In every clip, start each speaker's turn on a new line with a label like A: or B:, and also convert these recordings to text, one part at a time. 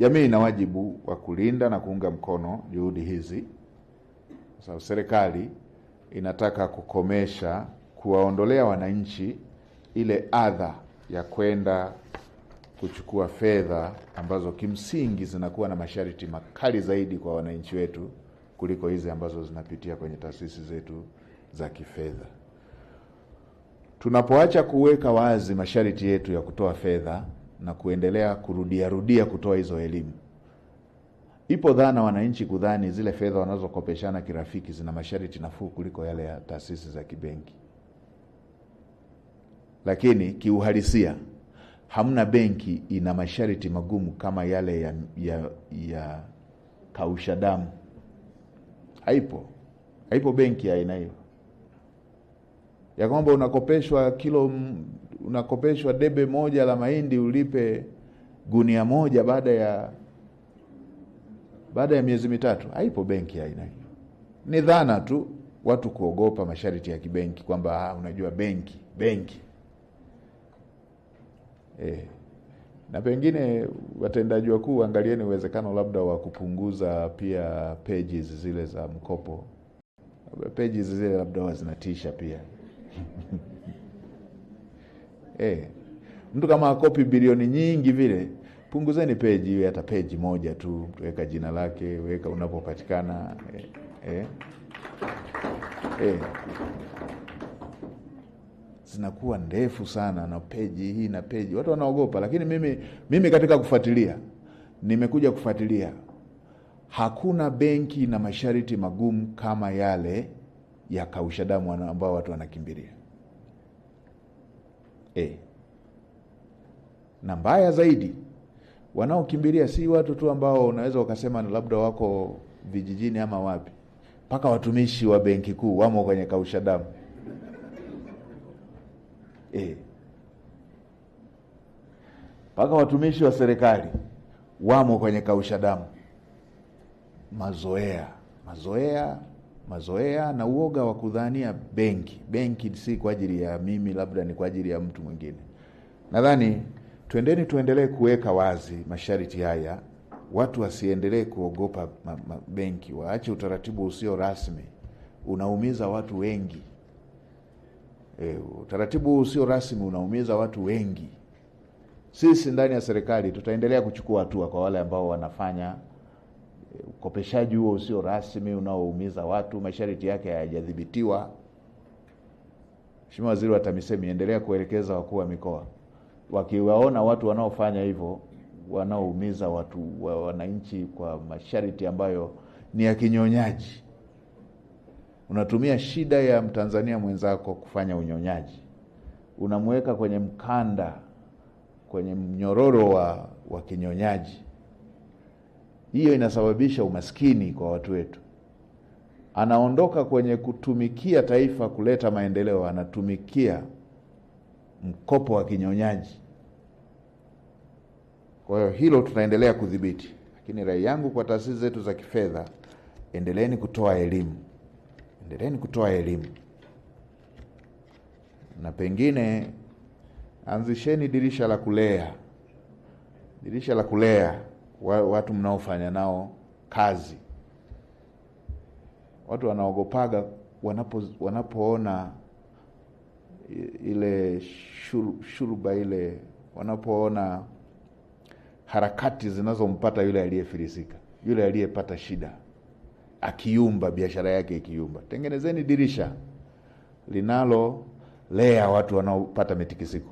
A: Jamii ina wajibu wa kulinda na kuunga mkono juhudi hizi. Sasa serikali inataka kukomesha, kuwaondolea wananchi ile adha ya kwenda kuchukua fedha ambazo kimsingi zinakuwa na masharti makali zaidi kwa wananchi wetu kuliko hizi ambazo zinapitia kwenye taasisi zetu za kifedha. Tunapoacha kuweka wazi masharti yetu ya kutoa fedha na kuendelea kurudia kutoa hizo elimu, ipo dhana wananchi kudhani zile fedha wanazokopeshana kirafiki zina masharti nafuu kuliko yale ya taasisi za kibenki. Lakini kiuhalisia hamna benki ina masharti magumu kama yale ya kausha damu. Haipo benki ya aina hiyo, ya kwamba unakopeshwa debe moja la mahindi ulipe gunia moja baada ya miezi mitatu. Haipo benki ya aina hiyo. Ni dhana tu watu kuogopa masharti ya kibenki, kwamba unajua benki. Na pengine watendaji wakuu, angalieni uwezekano labda wa kupunguza pia pages zile za mkopo. Pages zile labda zinatisha pia. Mtu kama akopi bilioni nyingi vile, punguzeni page hiyo, hata page moja tu, weka jina lake, weka unapopatikana. Zinakuwa ndefu sana na page hii na page, watu wanaogopa. Lakini mimi katika kufuatilia, nimekuja kufuatilia, hakuna benki na masharti magumu kama yale ya kausha damu ambao watu wanakimbilia. Na mbaya zaidi, wanaokimbilia si watu tu ambao unaweza ukasema labda wako vijijini ama wapi, mpaka watumishi wa benki kuu wamo kwenye kausha damu. Mpaka watumishi wa serikali wamo kwenye kausha damu. Mazoea na uoga wa kudhania benki si kwa ajili ya mimi, labda ni kwa ajili ya mtu mwingine. Nadhani tuendelee kuweka wazi masharti haya, watu wasiendelee kuogopa benki, waache utaratibu usio rasmi, unaumiza watu wengi. Utaratibu usio rasmi unaumiza watu wengi. Sisi ndani ya serikali tutaendelea kuchukua hatua kwa wale ambao wanafanya ukopeshaji huo usio rasmi unaoumiza watu, masharti yake hayajadhibitiwa. Mheshimiwa Waziri wa TAMISEMI, endelea kuelekeza wakuu wa mikoa, wakiwaona watu wanaofanya hivyo, wanaoumiza watu wananchi kwa masharti ambayo ni ya kinyonyaji. Unatumia shida ya Mtanzania mwenzako kufanya unyonyaji, unamweka kwenye mkanda, kwenye mnyororo wa kinyonyaji. Hiyo inasababisha umaskini kwa watu wetu. Anaondoka kwenye kutumikia taifa kuleta maendeleo, anatumikia mkopo wa kinyonyaji. Kwa hiyo hilo tutaendelea kudhibiti. Lakini rai yangu kwa taasisi zetu za kifedha, endeleeni kutoa elimu. Na pengine anzisheni dirisha la kulea watu mnaofanya nao kazi. Watu wanaogopaga wanapoona ile shuruba ile, wanapoona harakati zinazompata yule aliyefilisika, yule aliyepata shida, akiyumba, biashara yake ikiyumba. Tengenezeni dirisha linalolea watu wanaopata mitikisiko.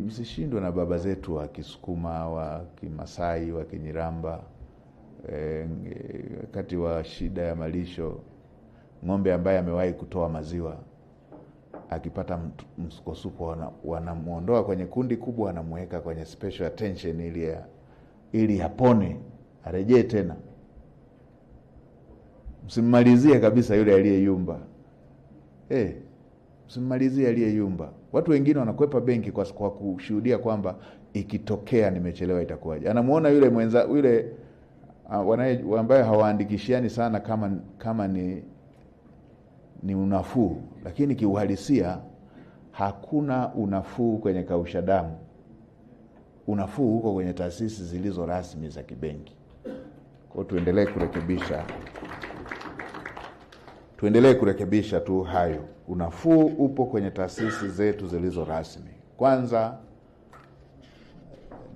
A: Msishindwe na baba zetu wa Kisukuma, wa Kimasai, wa Kinyiramba. Wakati wa shida ya malisho, ng'ombe ambaye amewahi kutoa maziwa akipata msukosuko, wanamuondoa kwenye kundi kubwa, wanamuweka kwenye special attention ili apone, arejee tena. Msimmalizie kabisa yule aliyeyumba. Msimmalizie aliyeyumba. Watu wengine wanakwepa benki kwa kushuhudia kwamba ikitokea nimechelewa itakuwaje. Anamuona yule yule ambaye hawaandikishiani sana kama ni unafuu, lakini kiuhalisia hakuna unafuu kwenye kausha damu. unafuu huko kwenye taasisi zilizo rasmi za kibenki. Kwa tuendelee kurekebisha tu hayo. Unafuu upo kwenye taasisi zetu zilizo rasmi. Kwanza,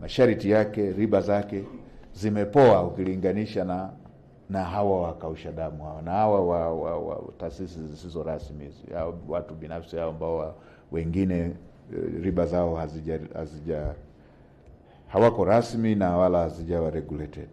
A: masharti yake, riba zake zimepoa ukilinganisha na hawa wakausha damu hawa, na hawa wa taasisi zisizo rasmi, watu binafsi hao ambao wengine riba zao hawako rasmi na wala hazijawa regulated.